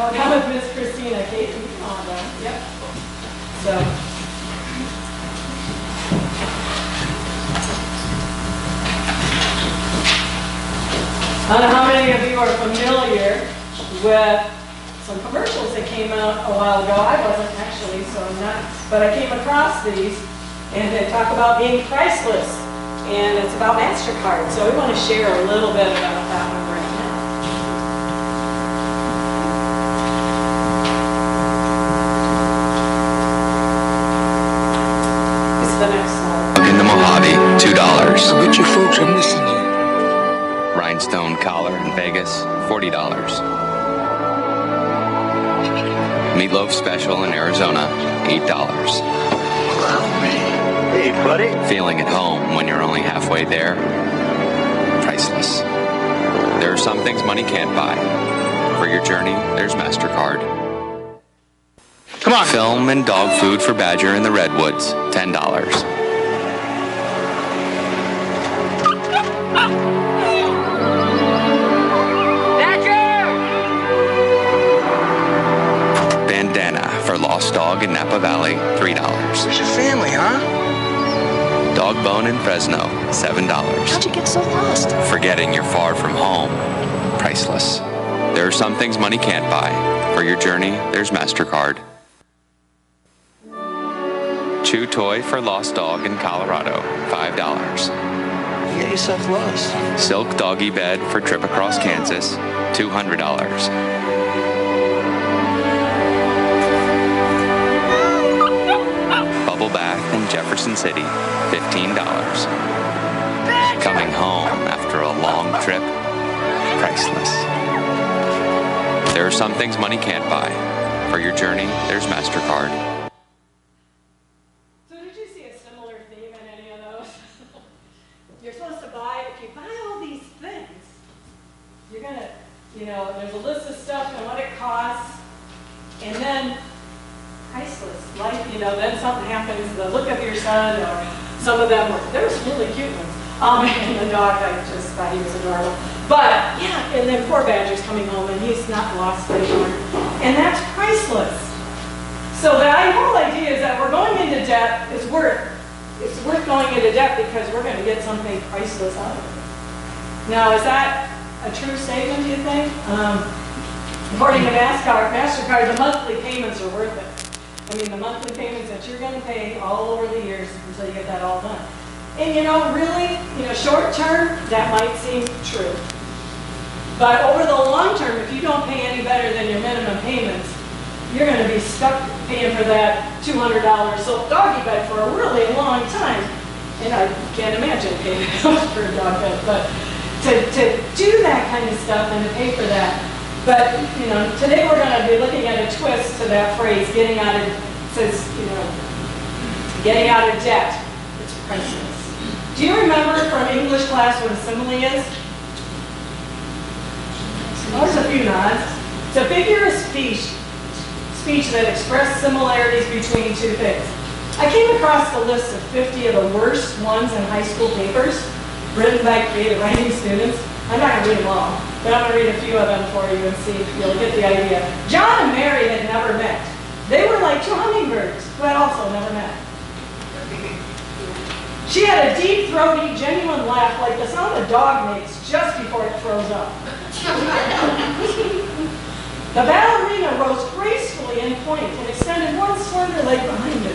Oh, down with Miss Christina. Kate, come on down. Yep. So. I don't know how many of you are familiar with some commercials that came out a while ago. I wasn't actually, so I'm not, but I came across these, and they talk about being priceless, and it's about Mastercard. So we want to share a little bit about that one right now. This is the next slide. In the Mojave, $2. I bet you folks are missing you. Rhinestone collar in Vegas, $40. Meatloaf special in Arizona, $8. Hey, buddy. Feeling at home when you're only halfway there, priceless. There are some things money can't buy. For your journey, there's Mastercard. Come on. Film and dog food for Badger in the Redwoods, $10. For Lost Dog in Napa Valley, $3. Where's your family, huh? Dog Bone in Fresno, $7. How'd you get so lost? Forgetting you're far from home, priceless. There are some things money can't buy. For your journey, there's Mastercard. Chew toy for Lost Dog in Colorado, $5. You get yourself lost. Silk doggy bed for trip across Kansas, $200. Bath in Jefferson City, $15. Coming home after a long trip, priceless. There are some things money can't buy. For your journey, there's Mastercard. So did you see a similar theme in any of those? You're supposed to buy, if you buy all these things, you're gonna, there's a list of stuff and what it costs, and then priceless. Like, then something happens, the look of your son, or some of them there were some really cute ones. And the dog, I just thought he was adorable. But, yeah, and then poor Badger's coming home, and he's not lost anymore. And that's priceless. So the whole idea is that we're going into debt, it's worth going into debt because we're going to get something priceless out of it. Now, is that a true statement, do you think? According to Mastercard, the monthly payments are worth it. I mean, the monthly payments that you're going to pay all over the years until you get that all done. And really, short term, that might seem true. But over the long term, if you don't pay any better than your minimum payments, you're going to be stuck paying for that $200 silk doggy bed for a really long time. And I can't imagine paying that much for a dog bed. But to do that kind of stuff and to pay for that. But, today we're going to be looking at a twist to that phrase, getting out of debt. It's priceless. Do you remember from English class what a simile is? Oh, there's a few nods. It's a figure of speech that expressed similarities between two things. I came across the list of 50 of the worst ones in high school papers written by creative writing students. I'm not going to read them all, but I'm going to read a few of them for you and see if you'll get the idea. John and Mary had never met. They were like two hummingbirds who had also never met. She had a deep, throaty, genuine laugh like the sound a dog makes just before it throws up. The ballerina rose gracefully in point and extended one slender leg behind her,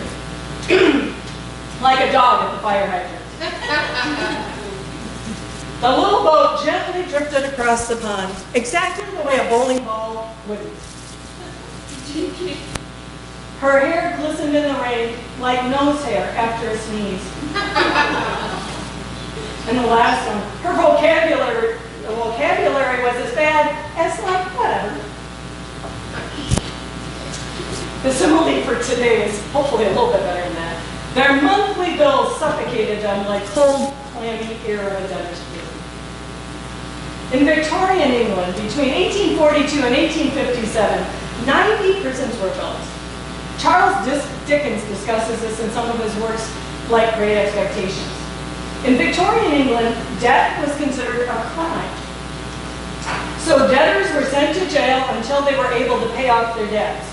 like a dog at the fire hydrant. The little boat gently drifted across the pond, exactly the way a bowling ball would. Her hair glistened in the rain like nose hair after a sneeze. And the last one, her vocabulary was as bad as like whatever. The simile for today is hopefully a little bit better than that. Their monthly bills suffocated them like cold, clammy air of a dentist. In Victorian England, between 1842 and 1857, 90 prisons were built. Charles Dickens discusses this in some of his works, like Great Expectations. In Victorian England, debt was considered a crime. So debtors were sent to jail until they were able to pay off their debts.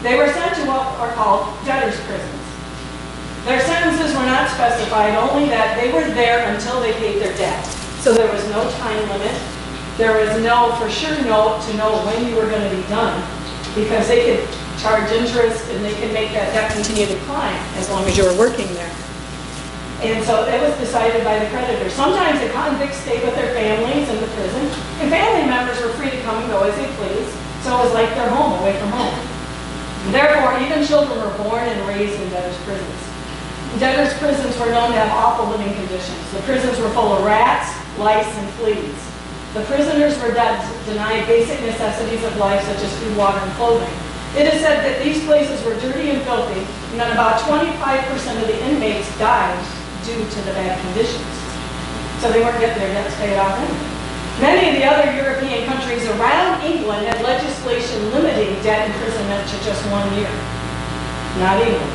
They were sent to what are called debtors' prisons. Their sentences were not specified, only that they were there until they paid their debt. So there was no time limit. There was no for sure note to know when you were going to be done, because they could charge interest and they could make that debt continue to climb as long as you were working there. And so it was decided by the creditors. Sometimes the convicts stayed with their families in the prison, and family members were free to come and go as they pleased. So it was like their home, away from home. Therefore, even children were born and raised in debtors' prisons. Debtors' prisons were known to have awful living conditions. The prisons were full of rats, lice, and fleas. The prisoners were denied basic necessities of life, such as food, water, and clothing. It is said that these places were dirty and filthy, and that about 25% of the inmates died due to the bad conditions. So they weren't getting their debts paid off anyway. Many of the other European countries around England had legislation limiting debt imprisonment to just 1 year. Not England.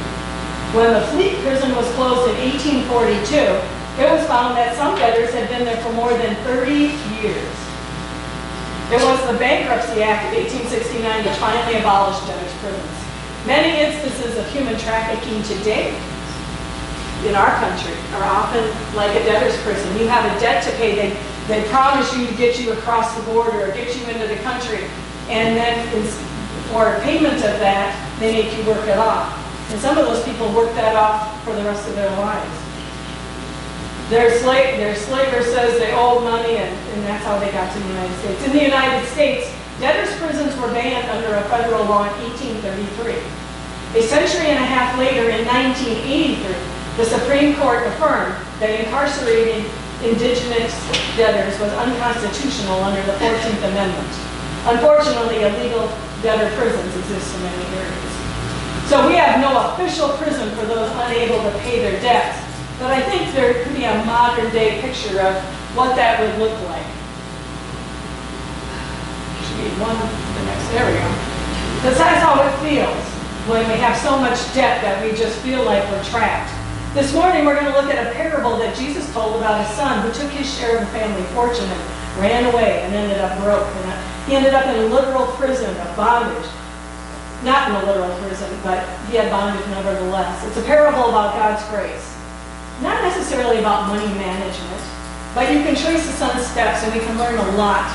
When the Fleet prison was closed in 1842, it was found that some debtors had been there for more than 30 years. It was the Bankruptcy Act of 1869 that finally abolished debtors' prisons. Many instances of human trafficking today in our country are often like a debtor's prison. You have a debt to pay. They promise you to get you across the border or get you into the country, and then for payment of that, they make you work it off. And some of those people work that off for the rest of their lives. Their slaver says they owe money, and that's how they got to the United States. In the United States, debtors' prisons were banned under a federal law in 1833. A century and a half later, in 1983, the Supreme Court affirmed that incarcerating indigenous debtors was unconstitutional under the 14th Amendment. Unfortunately, illegal debtor prisons exist in many areas. So we have no official prison for those unable to pay their debts, but I think there could be a modern day picture of what that would look like. Should be there we go. Because that's how it feels when we have so much debt that we just feel like we're trapped. This morning we're going to look at a parable that Jesus told about a son who took his share of the family fortune and ran away and ended up broke. And he ended up in a literal prison of bondage. Not in a literal prison, but he had bondage nevertheless. It's a parable about God's grace. Not necessarily about money management, but you can trace the son's steps and we can learn a lot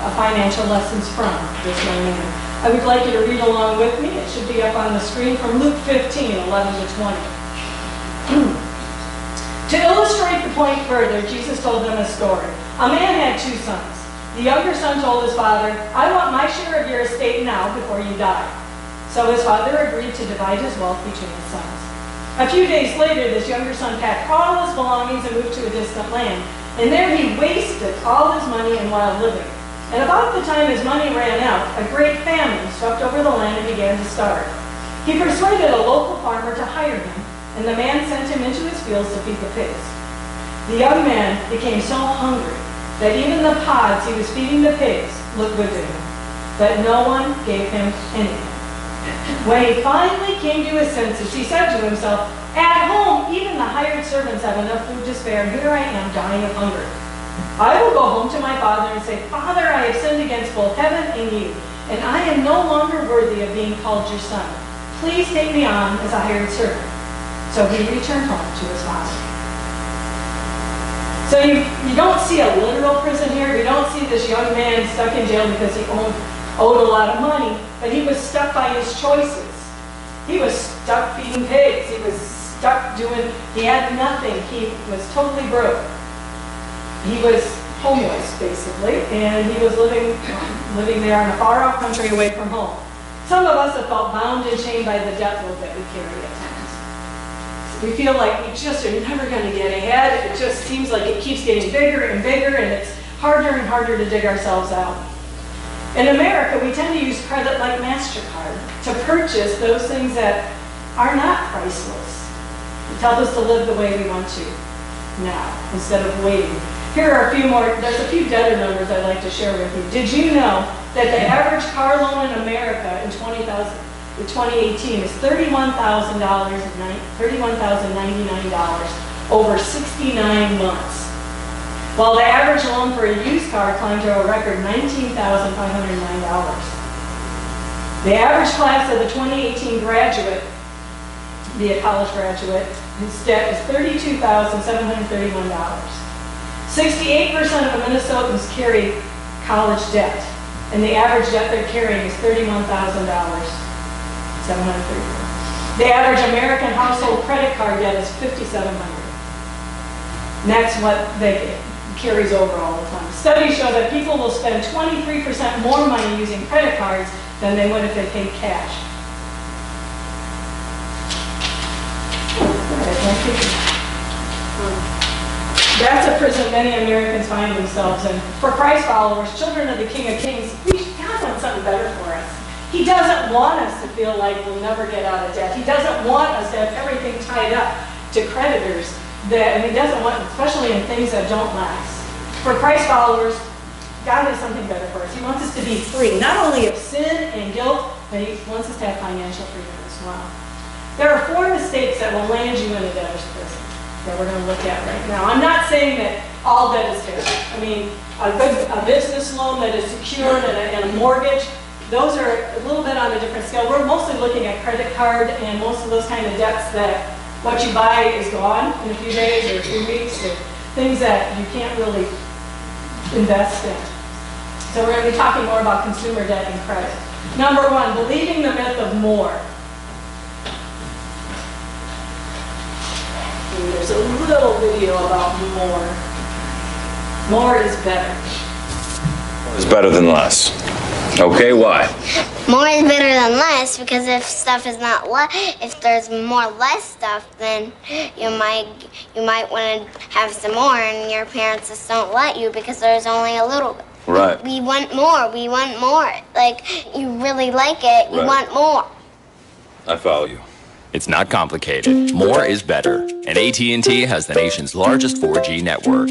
of financial lessons from this young man. I would like you to read along with me. It should be up on the screen from Luke 15, 11 to 20. To illustrate the point further, Jesus told them a story. A man had 2 sons. The younger son told his father, "I want my share of your estate now before you die." So his father agreed to divide his wealth between his sons. A few days later, this younger son packed all his belongings and moved to a distant land. And there he wasted all his money in wild living. And about the time his money ran out, a great famine swept over the land and began to starve. He persuaded a local farmer to hire him, and the man sent him into his fields to feed the pigs. The young man became so hungry that even the pods he was feeding the pigs looked good to him, but no one gave him anything. When he finally came to his senses, he said to himself, "At home, even the hired servants have enough food to spare, and here I am dying of hunger. I will go home to my father and say, 'Father, I have sinned against both heaven and you, and I am no longer worthy of being called your son. Please take me on as a hired servant.' So he returned home to his father." So you don't see a literal prison here. You don't see this young man stuck in jail because he owed a lot of money, but he was stuck by his choices. He was stuck feeding pigs. He was stuck he had nothing. He was totally broke. He was homeless, basically, and he was living there in a far-off country away from home. Some of us have felt bound and chained by the debt load that we carry at times. We feel like we just are never going to get ahead. It just seems like it keeps getting bigger and bigger, and it's harder and harder to dig ourselves out. In America, we tend to use credit like Mastercard to purchase those things that are not priceless. It tells us to live the way we want to now, instead of waiting. Here are there's a few debtor numbers I'd like to share with you. Did you know that the average car loan in America in 2018 is $31,099 over 69 months? while the average loan for a used car climbed to a record $19,509. The average class of the 2018 graduate, be a college graduate, his debt is $32,731. 68% of Minnesotans carry college debt, and the average debt they're carrying is $31,731. The average American household credit card debt is $5,700. And that's what carries over all the time. Studies show that people will spend 23% more money using credit cards than they would if they paid cash. That's a prison many Americans find themselves in. For Christ followers, children of the King of Kings, God wants something better for us. He doesn't want us to feel like we'll never get out of debt. He doesn't want us to have everything tied up to creditors. And he doesn't want, especially in things that don't last. For Christ followers, God has something better for us. He wants us to be free, not only of sin and guilt, but he wants us to have financial freedom as well. There are 4 mistakes that will land you in a debtor's prison that we're going to look at right now. I'm not saying that all debt is terrible. I mean, a business loan that is secured and a mortgage, those are a little bit on a different scale. We're mostly looking at credit card and most of those kind of debts that what you buy is gone in a few days or a few weeks, or things that you can't really invest in. So we're going to be talking more about consumer debt and credit. Number 1, believing the myth of more. And there's a little video about more. More is better. More is better than less. Okay, why? More is better than less, because if stuff is not if there's more less stuff, then you might want to have some more, and your parents just don't let you because there's only a little bit. Right. We want more. We want more. Like, you really like it. You want more. I follow you. It's not complicated. More is better. And AT&T has the nation's largest 4G network.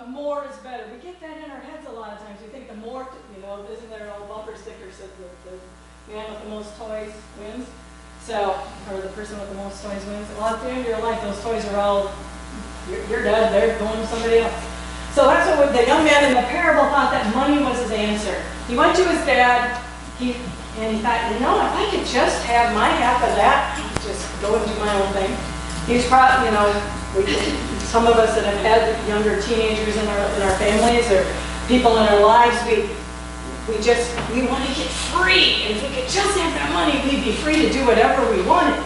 More is better. We get that in our heads a lot of times. We think the more, isn't there an old bumper sticker says that the man with the most toys wins? So, or the person with the most toys wins. Well, at the end of your life, those toys are all, you're dead, they're going to somebody else. So that's what the young man in the parable thought that money was his answer. He went to his dad, and he thought, if I could just have my half of that, just go and do my own thing. He's probably, some of us that have had younger teenagers in our families or people in our lives, we want to get free. And if we could just have that money, we'd be free to do whatever we wanted.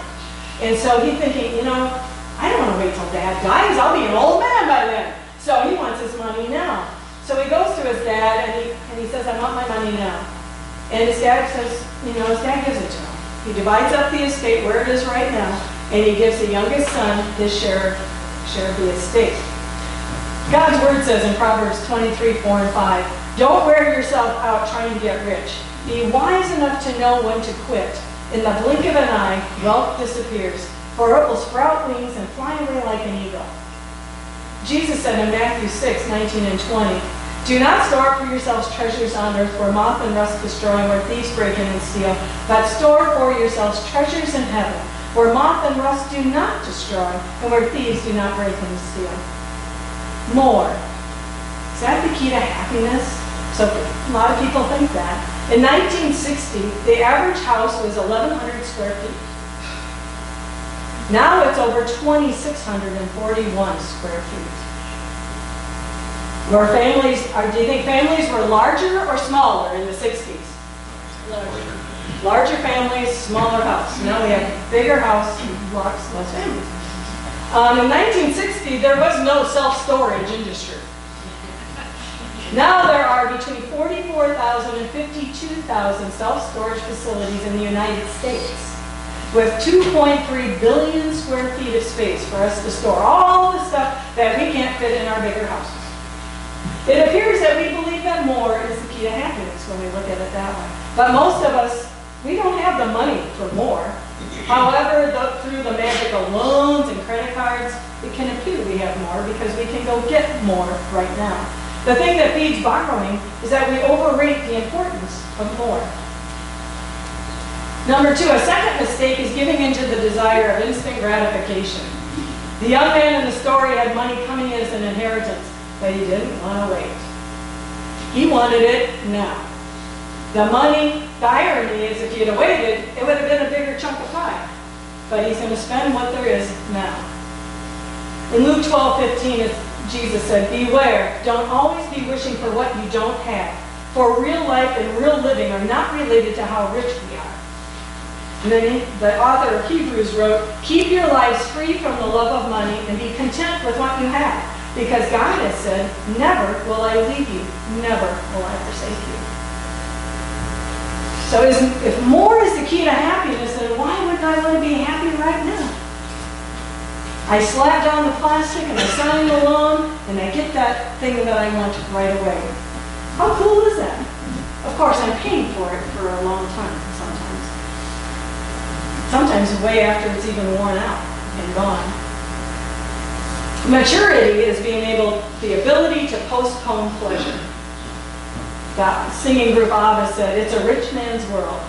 And so he's thinking, I don't want to wait till Dad dies. I'll be an old man by then. So he wants his money now. So he goes to his dad and he says, I want my money now. And his dad says, his dad gives it to him. He divides up the estate where it is right now, and he gives the youngest son his share of the estate. God's word says in Proverbs 23:4-5, don't wear yourself out trying to get rich. Be wise enough to know when to quit. In the blink of an eye, wealth disappears, for it will sprout wings and fly away like an eagle. Jesus said in Matthew 6:19-20, do not store up for yourselves treasures on earth where moth and rust destroy and where thieves break in and steal, but store for yourselves treasures in heaven, where moth and rust do not destroy, and where thieves do not break in and steal. More. Is that the key to happiness? So a lot of people think that. In 1960, the average house was 1,100 square feet. Now it's over 2,641 square feet. Were families, do you think families were larger or smaller in the 60s? Larger. Larger families, smaller house. Now we have bigger house, lots less families. In 1960, there was no self-storage industry. Now there are between 44,000 and 52,000 self-storage facilities in the United States, with 2.3 billion square feet of space for us to store all the stuff that we can't fit in our bigger houses. It appears that we believe that more is the key to happiness when we look at it that way. But most of us, we don't have the money for more. However, through the magic of loans and credit cards, it can appear we have more because we can go get more right now. The thing that feeds borrowing is that we overrate the importance of more. Number 2, a second mistake is giving into the desire of instant gratification. The young man in the story had money coming in as an inheritance, but he didn't want to wait. He wanted it now. The money, the irony is if he'd have waited, it would have been a bigger chunk of pie. But he's going to spend what there is now. In Luke 12:15, Jesus said, "Beware, don't always be wishing for what you don't have. For real life and real living are not related to how rich we are." And then the author of Hebrews wrote, "Keep your lives free from the love of money and be content with what you have. Because God has said, never will I leave you, never will I forsake you." So if more is the key to happiness, then why wouldn't I want to be happy right now? I slap down the plastic and I sign the loan and I get that thing that I want right away. How cool is that? Of course, I'm paying for it for a long time sometimes. Sometimes way after it's even worn out and gone. Maturity is the ability to postpone pleasure. The singing group ABBA said, "It's a rich man's world."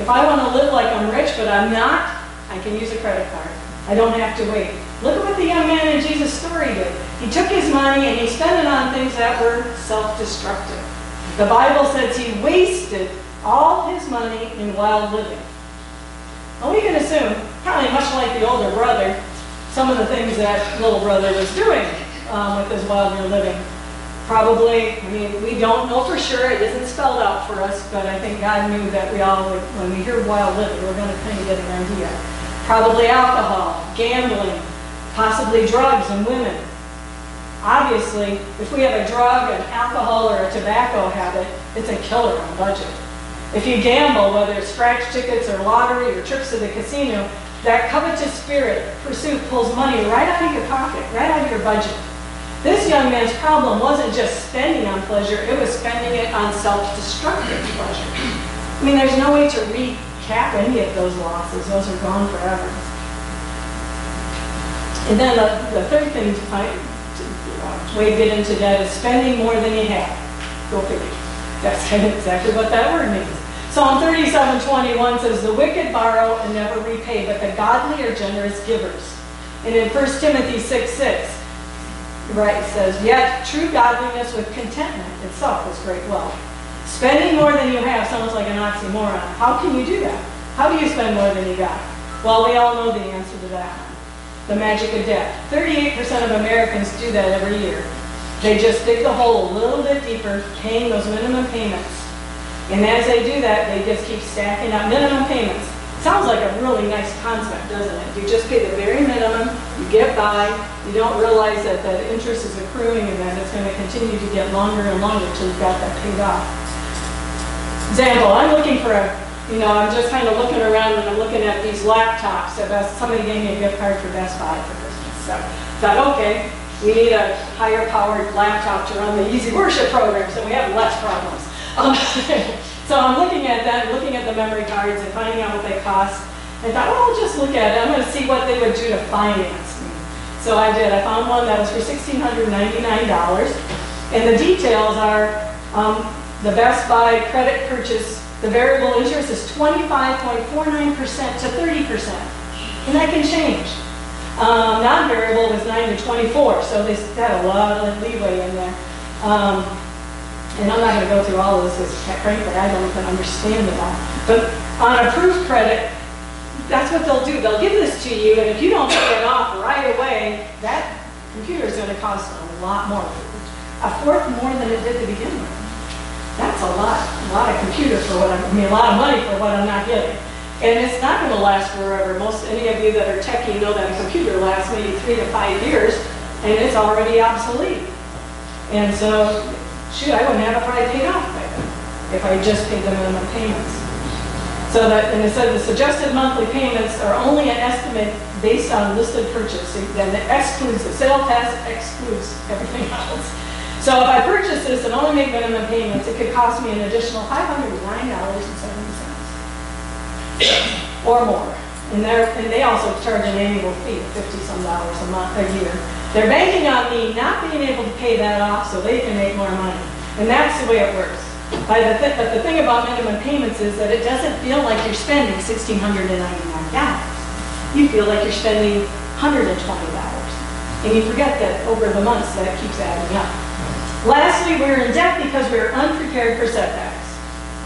If I want to live like I'm rich, but I'm not, I can use a credit card. I don't have to wait. Look at what the young man in Jesus' story did. He took his money and he spent it on things that were self-destructive. The Bible says he wasted all his money in wild living. Well, we can assume, probably much like the older brother, some of the things that little brother was doing with his wilder living. Probably, I mean, we don't know for sure, it isn't spelled out for us, but I think God knew that we all would, when we hear wild living, we're going to kind of get an idea. Probably alcohol, gambling, possibly drugs and women. Obviously, if we have a drug, an alcohol, or a tobacco habit, it's a killer on budget. If you gamble, whether it's scratch tickets or lottery or trips to the casino, that covetous pursuit pulls money right out of your pocket, right out of your budget. This young man's problem wasn't just spending on pleasure, it was spending it on self-destructive pleasure. I mean, there's no way to recap any of those losses. Those are gone forever. And then the third thing to way to get into debt is spending more than you have. Go figure. That's kind of exactly what that word means. Psalm 37:21 says, "The wicked borrow and never repay, but the godly are generous givers." And in 1 Timothy 6:6, right, it says, "Yet true godliness with contentment itself is great wealth." Spending more than you have sounds like an oxymoron. How can you do that? How do you spend more than you got? Well, we all know the answer to that one. The magic of debt. 38% of Americans do that every year. They just dig the hole a little bit deeper, paying those minimum payments. And as they do that, they just keep stacking up minimum payments. Sounds like a really nice concept, doesn't it? You just pay the very minimum, you get by, you don't realize that the interest is accruing and that it's going to continue to get longer and longer until you've got that paid off. Example, I'm looking for I'm just kind of looking around and I'm looking at these laptops. Somebody gave me a gift card for Best Buy for Christmas. So I thought, okay, we need a higher powered laptop to run the Easy Worship program so we have less problems. So I'm looking at that, looking at the memory cards and finding out what they cost. I thought, well, I'll just look at it. I'm going to see what they would do to finance me. So I did. I found one that was for $1,699. And the details are the Best Buy credit purchase, the variable interest is 25.49% to 30%. And that can change. Non-variable was 9 to 24, so they had a lot of leeway in there. And I'm not going to go through all of this because, frankly, I don't even understand it all. But on approved credit, that's what they'll do. They'll give this to you, and if you don't pay it off right away, that computer is going to cost a lot more. A fourth more than it did to begin with. That's a lot of computer for what a lot of money for what I'm not getting. And it's not going to last forever. Any of you that are techie know that a computer lasts maybe 3 to 5 years, and it's already obsolete. And so, shoot, I wouldn't have it probably paid off by then if I just paid the minimum payments. So that, and it said the suggested monthly payments are only an estimate based on listed purchase. Then it excludes the sale tax, excludes everything else. So if I purchase this and only make minimum payments, it could cost me an additional $509.70 or more. And they also charge an annual fee of $50-some a year. They're banking on me not being able to pay that off so they can make more money. And that's the way it works. But the thing about minimum payments is that it doesn't feel like you're spending $1,699. You feel like you're spending $120. And you forget that over the months that keeps adding up. Lastly, we're in debt because we're unprepared for setbacks.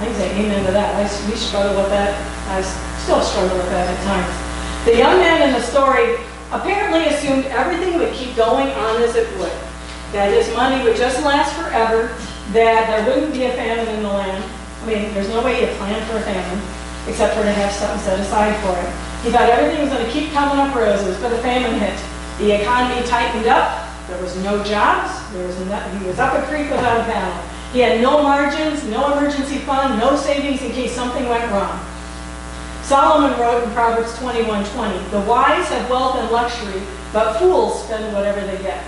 I can say amen to that. We struggle with that. I still struggle with that at times. The young man in the story apparently assumed everything would keep going on as it would, that his money would just last forever, that there wouldn't be a famine in the land. I mean, there's no way you plan for a famine, except for to have something set aside for it. He thought everything was going to keep coming up roses, but a famine hit. The economy tightened up. There was no jobs. He was up a creek without a paddle. He had no margins, no emergency fund, no savings in case something went wrong. Solomon wrote in Proverbs 21:20, "The wise have wealth and luxury, but fools spend whatever they get."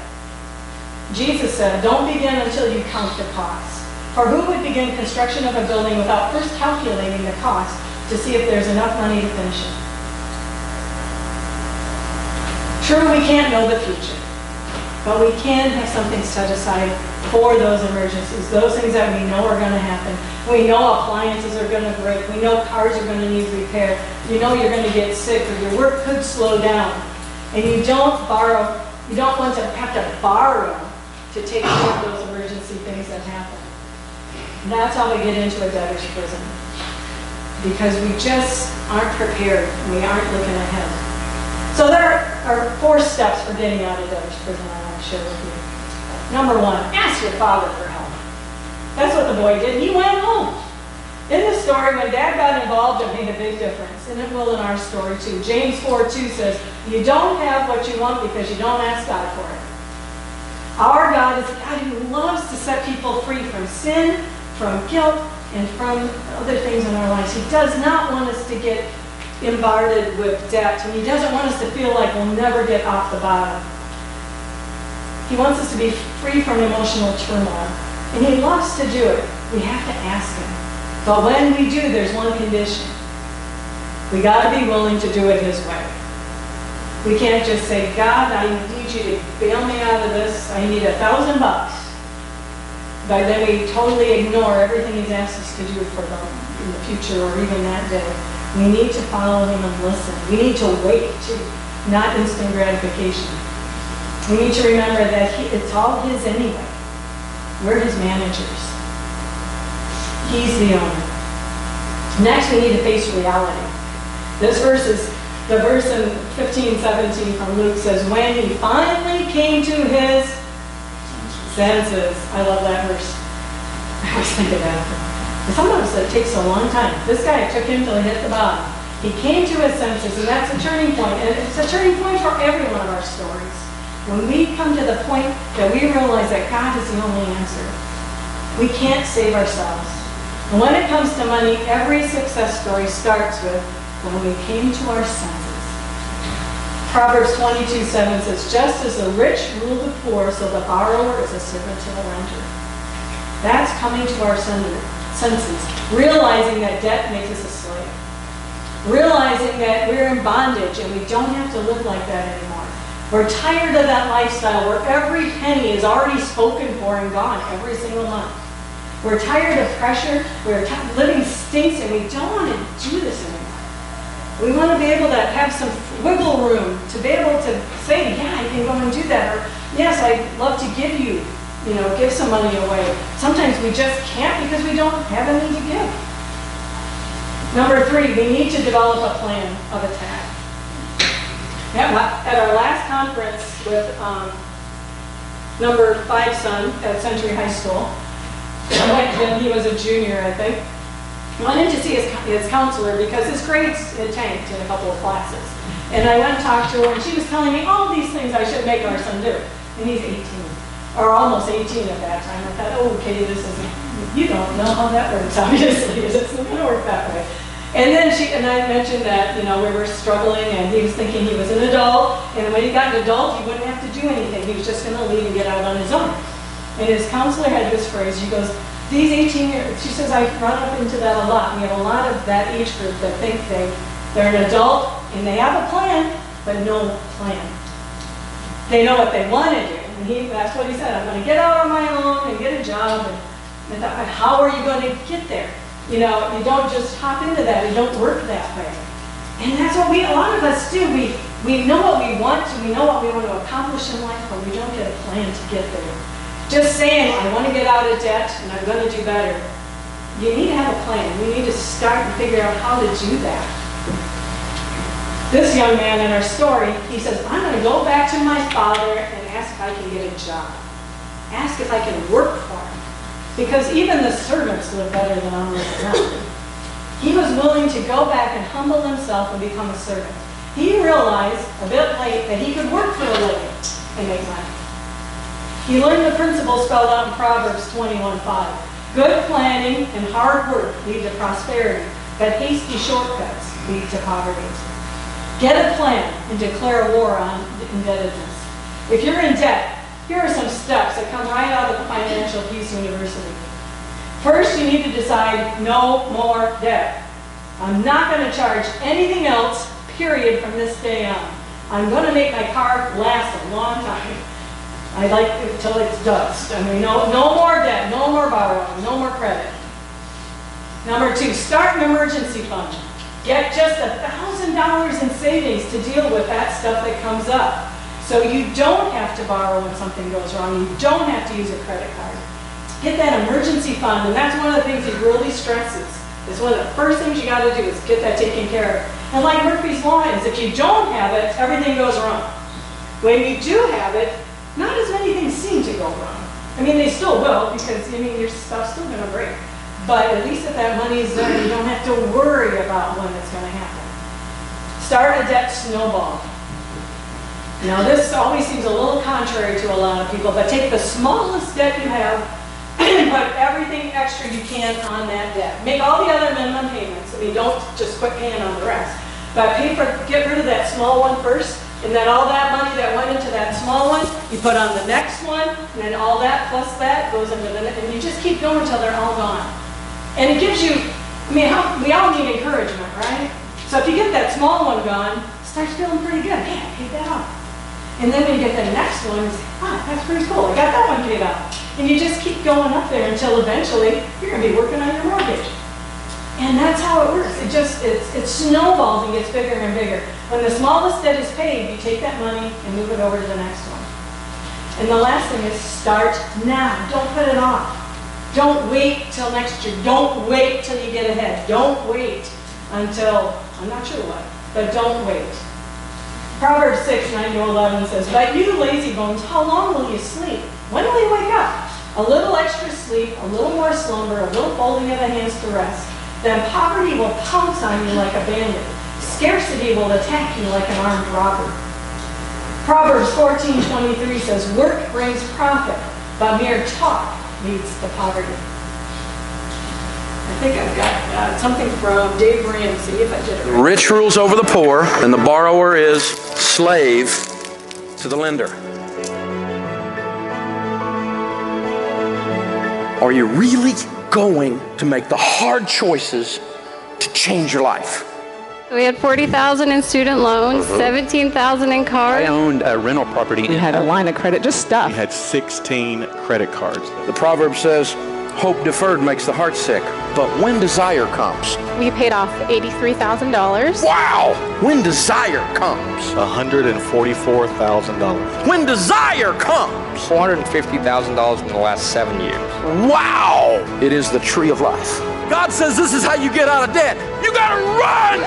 Jesus said, "Don't begin until you count the costs. For who would begin construction of a building without first calculating the cost to see if there's enough money to finish it?" True, we can't know the future, but we can have something set aside for those emergencies, those things that we know are going to happen. We know appliances are going to break. We know cars are going to need repair. You know you're going to get sick, or your work could slow down. And you don't want to have to borrow to take care of those emergency things that happen. And that's how we get into a debtor's prison, because we just aren't prepared. We aren't looking ahead. So there are 4 steps for getting out of debtor's prison I want to share with you. Number 1, ask your father for help. That's what the boy did. He went home. In the story, when Dad got involved, it made a big difference, and it will in our story too. James 4:2 says, "You don't have what you want because you don't ask God for it." Our God is a God who loves to set people free from sin, from guilt, and from other things in our lives. He does not want us to get bombarded with debt, and He doesn't want us to feel like we'll never get off the bottom. He wants us to be free from emotional turmoil, and He loves to do it. We have to ask Him. But when we do, there's one condition. We got to be willing to do it His way. We can't just say, "God, I need you to bail me out of this. I need $1,000. But then we totally ignore everything He's asked us to do for them in the future or even that day. We need to follow Him and listen. We need to wait too, not instant gratification. We need to remember that it's all His anyway. We're His managers. He's the owner. Next, we need to face reality. This verse is the verse in 15:17 from Luke says, "When he finally came to his senses." I love that verse. I always think of that. Sometimes it takes a long time. This guy, it took him till he hit the bottom. He came to his senses, and that's a turning point. And it's a turning point for every one of our stories. When we come to the point that we realize that God is the only answer. We can't save ourselves. And when it comes to money, every success story starts with when we came to our senses. Proverbs 22:7 says, "Just as the rich rule the poor, so the borrower is a servant to the lender." That's coming to our senses, realizing that debt makes us a slave, realizing that we're in bondage and we don't have to live like that anymore. We're tired of that lifestyle where every penny is already spoken for and gone every single month. We're tired of pressure. Living stinks, and we don't want to do this anymore. We want to be able to have some wiggle room to be able to say, "Yeah, I can go and do that," or "Yes, I'd love to give you, give some money away." Sometimes we just can't because we don't have any to give. Number 3, we need to develop a plan of attack. At our last conference with number 5 son at Century High School, I went to him. He was a junior, I think. I went in to see his counselor because his grades had tanked in a couple of classes. And I went and talked to her, and she was telling me all these things I should make our son do. And he's 18, or almost 18 at that time. I thought, "Oh, okay, you don't know how that works, obviously. It's not going to work that way." And then I mentioned that, we were struggling, and he was thinking he was an adult, and when he got an adult, he wouldn't have to do anything. He was just going to leave and get out on his own. And his counselor had this phrase. She goes, "These 18-year-olds," she says, "I've run up into that a lot. We have a lot of that age group that think they're an adult, and they have a plan, but no plan. They know what they want to do." And that's what he said. "I'm going to get out on my own and get a job." And I thought, how are you going to get there? You don't just hop into that. It don't work that way. And that's what a lot of us do. We know what we want to, we know what we want to accomplish in life, but we don't get a plan to get there. Just saying, I want to get out of debt and I'm going to do better. You need to have a plan. You need to start and figure out how to do that. This young man in our story, he says, I'm going to go back to my father and ask if I can get a job. Ask if I can work for him. Because even the servants live better than I'm living now. He was willing to go back and humble himself and become a servant. He realized a bit late that he could work for a living and make money. He learned the principle spelled out in Proverbs 21:5. Good planning and hard work lead to prosperity, but hasty shortcuts lead to poverty. Get a plan and declare a war on indebtedness. If you're in debt, here are some steps that come right out of the Financial Peace University. First, you need to decide no more debt. I'm not going to charge anything else, period, from this day on. I'm going to make my car last a long time. I like it till it's dust. I mean, no more debt, no more borrowing, no more credit. Number 2, start an emergency fund. Get just $1,000 in savings to deal with that stuff that comes up. So you don't have to borrow when something goes wrong. You don't have to use a credit card. Get that emergency fund, and that's one of the things he really stresses. It's one of the first things you got to do is get that taken care of. And like Murphy's Law is, if you don't have it, everything goes wrong. When you do have it, not as many things seem to go wrong. I mean, they still will, because I mean, your stuff's still going to break. But at least if that money is there, you don't have to worry about when it's going to happen. Start a debt snowball. Now, this always seems a little contrary to a lot of people, but take the smallest debt you have and put everything extra you can on that debt. Make all the other minimum payments. I mean, don't just quit paying on the rest. But get rid of that small one first, and then all that money that went into that small one, you put on the next one, and then all that plus that goes into the next, and you just keep going until they're all gone. And it gives you, I mean, we all need encouragement, right? So if you get that small one gone, it starts feeling pretty good. Man, I paid that off. And then when you get the next one, you say, ah, that's pretty cool. I got that one paid off. And you just keep going up there until eventually you're going to be working on your mortgage. And that's how it works. It snowballs and gets bigger and bigger. When the smallest debt is paid, you take that money and move it over to the next one. And the last thing is start now. Don't put it off. Don't wait till next year. Don't wait till you get ahead. Don't wait until, I'm not sure what, but don't wait. Proverbs 6:9-11 says, but you lazy bones, how long will you sleep? When will you wake up? A little extra sleep, a little more slumber, a little folding of the hands to rest. Then poverty will pounce on you like a bandit. Scarcity will attack you like an armed robber. Proverbs 14:23 says, work brings profit, but mere talk leads to poverty. I think I've got something from Dave Ramsey, if I did it right. Rich rules over the poor, and the borrower is slave to the lender. Are you really going to make the hard choices to change your life? We had $40,000 in student loans, $17,000 in cars. I owned a rental property. We had a line of credit, just stuff. We had 16 credit cards. The proverb says, hope deferred makes the heart sick, but when desire comes. We paid off $83,000. Wow! When desire comes. $144,000. When desire comes. $450,000 in the last 7 years. Wow! It is the tree of life. God says this is how you get out of debt. You gotta run!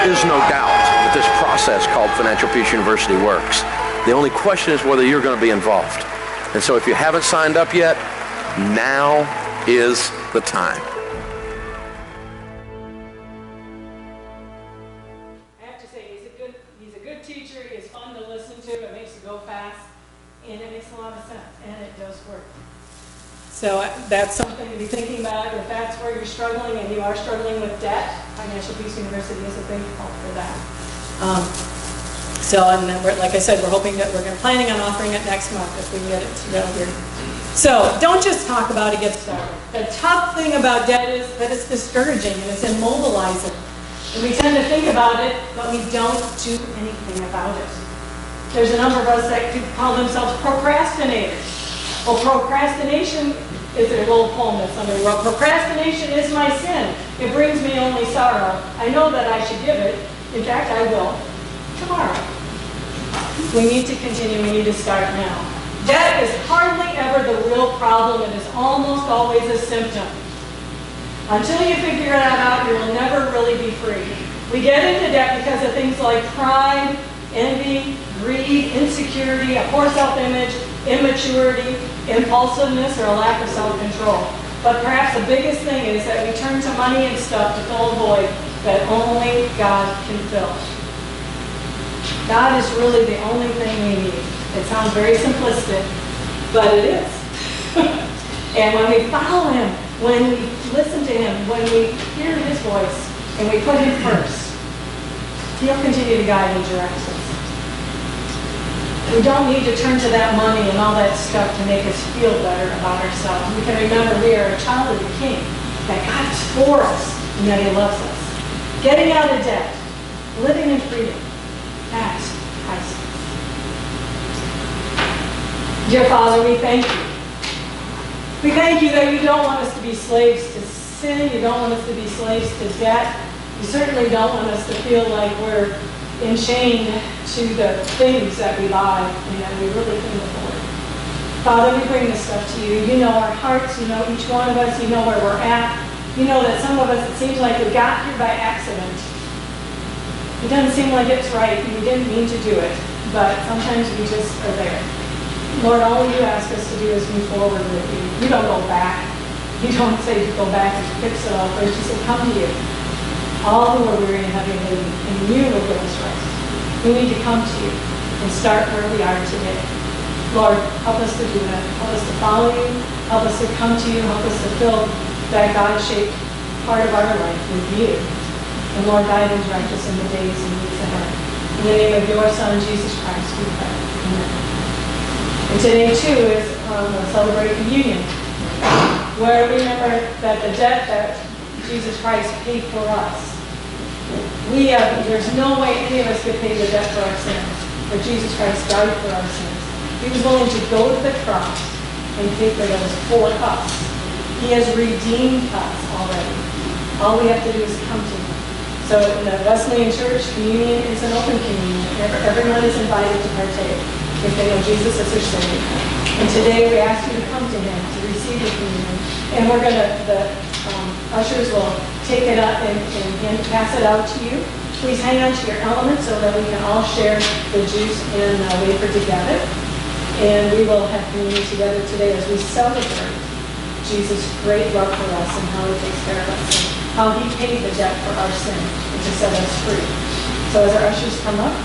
There is no doubt that this process called Financial Peace University works. The only question is whether you're going to be involved. And so if you haven't signed up yet, now is the time. I have to say, he's a good teacher. He's fun to listen to. It makes you go fast, and it makes a lot of sense, and it does work. So that's something to be thinking about. If that's where you're struggling and you are struggling with debt, Financial Peace University is a big help for that. And like I said, we're hoping that we're planning on offering it next month if we can get it together. So don't just talk about it, get started. The tough thing about debt is that it's discouraging and it's immobilizing. And we tend to think about it, but we don't do anything about it. There's a number of us that could call themselves procrastinators. Well, procrastination is there a little poem that's under the rope. Procrastination is my sin. It brings me only sorrow. I know that I should give it. In fact, I will tomorrow. We need to continue. We need to start now. Debt is hardly ever the real problem. It is almost always a symptom. Until you figure that out, you will never really be free. We get into debt because of things like pride, envy, greed, insecurity, a poor self-image, immaturity, impulsiveness, or a lack of self-control. But perhaps the biggest thing is that we turn to money and stuff to fill a void that only God can fill. God is really the only thing we need. It sounds very simplistic, but it is. And when we follow Him, when we listen to Him, when we hear His voice, and we put Him first, He'll continue to guide and direct us. We don't need to turn to that money and all that stuff to make us feel better about ourselves. We can remember we are a child of the King, that God is for us, and that He loves us. Getting out of debt, living in freedom, that's priceless. Dear Father, we thank you. We thank you that you don't want us to be slaves to sin. You don't want us to be slaves to debt. You certainly don't want us to feel like we're enchained to the things that we buy and that we really can afford. Father, we bring this stuff to you. You know our hearts. You know each one of us. You know where we're at. You know that some of us, it seems like we got here by accident. It doesn't seem like it's right, and we didn't mean to do it, but sometimes we just are there. Lord, all you ask us to do is move forward with you. You don't go back. You don't say to go back and fix it all first. You say, come to you. All who are weary and heavy laden, and you will give us rest. We need to come to you and start where we are today. Lord, help us to do that. Help us to follow you. Help us to come to you. Help us to fill that God-shaped part of our life with you. And Lord, guide and direct us in the days and weeks ahead. In the name of your Son, Jesus Christ, we pray. Amen. And today, too, is we'll celebrate communion, where we remember that the debt that Jesus Christ paid for us. There's no way any of us could pay the debt for our sins, but Jesus Christ died for our sins. He was willing to go to the cross and pay for those for us. He has redeemed us already. All we have to do is come to Him. So in the Wesleyan Church, communion is an open communion. Everyone is invited to partake if they know Jesus as their Savior. And today we ask you to come to Him to receive the communion. And we're going to, the ushers will take it up and pass it out to you. Please hang on to your elements so that we can all share the juice and wafer together. And we will have communion together today as we celebrate Jesus' great love for us and how He takes care of us and how He paid the debt for our sin and to set us free. So as our ushers come up,